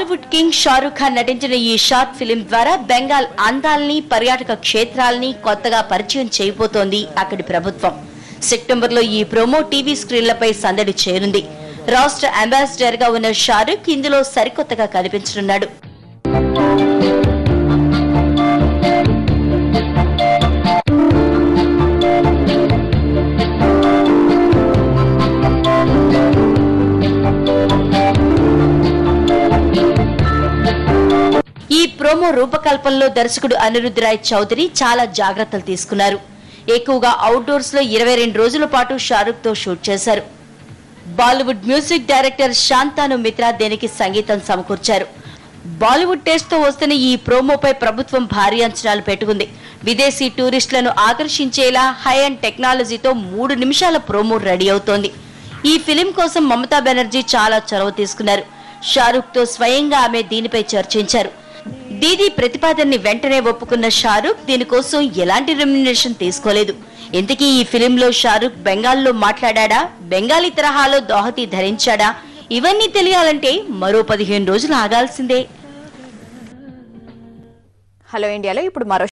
Bollywood king Shahrukh Khan నటించిన ఈ short film ద్వారా బెంగాల్ అందాల్ని పర్యాటక క్షేత్రాల్ని కొత్తగా పరిచయం చేయబోతోంది అక్కడి ప్రభుత్వం. సెప్టెంబర్లో ఈ ప్రోమో టీవీ స్క్రీన్లపై సందడి చేరుంది. రాష్ట్ర అంబాసిడర్ గా ఉన్న షారూక్ ఇందులో సరికొత్తగా కనిపించనున్నాడు. ఈ ప్రోమో రూపకల్పనలో దర్శకుడు అనిరుద్ధ్ రాయ్ చౌదరి చాలా జాగ్రత్తలు తీసుకున్నారు. ఎక్కువగా అవుట్డోర్స్ లో 22 రోజుల పాటు షారూక్ తో షూట్ చేశారు. బాలీవుడ్ మ్యూజిక్ డైరెక్టర్ శాంతాను మిత్రా దీనికి సంగీతం సమకూర్చారు. బాలీవుడ్ టేస్ట్ తో వస్తున్న ఈ ప్రోమోపై ప్రభుత్వం భారీ అంచనాలు పెట్టుకుంది. విదేశీ టూరిస్టులను ఆకర్షించేలా హై అండ్ టెక్నాలజీతో 3 నిమిషాల ప్రోమో రెడీ అవుతోంది. ఈ ఫిలిం కోసం మమతా బెనర్జీ చాలా చొరవ తీసుకున్నారు. షారూక్ తో స్వయంగా ఆమె దీనిపై చర్చించారు. దీదీ ప్రతిపాదనని వెంటనే ఒప్పుకున్న షారూక్ దీనికోసం ఎలాంటి రెమ్యునరేషన్ తీసుకోలేదు. ఇంతకీ ఈ ఫిలింలో షారూక్ బెంగాల్లో మాట్లాడా, బెంగాలీ తరహాలో దోహతి ధరించాడా, ఇవన్నీ తెలియాలంటే మరో 15 రోజులు ఆగాల్సిందే. హలో ఇండియాలో ఇప్పుడు మరో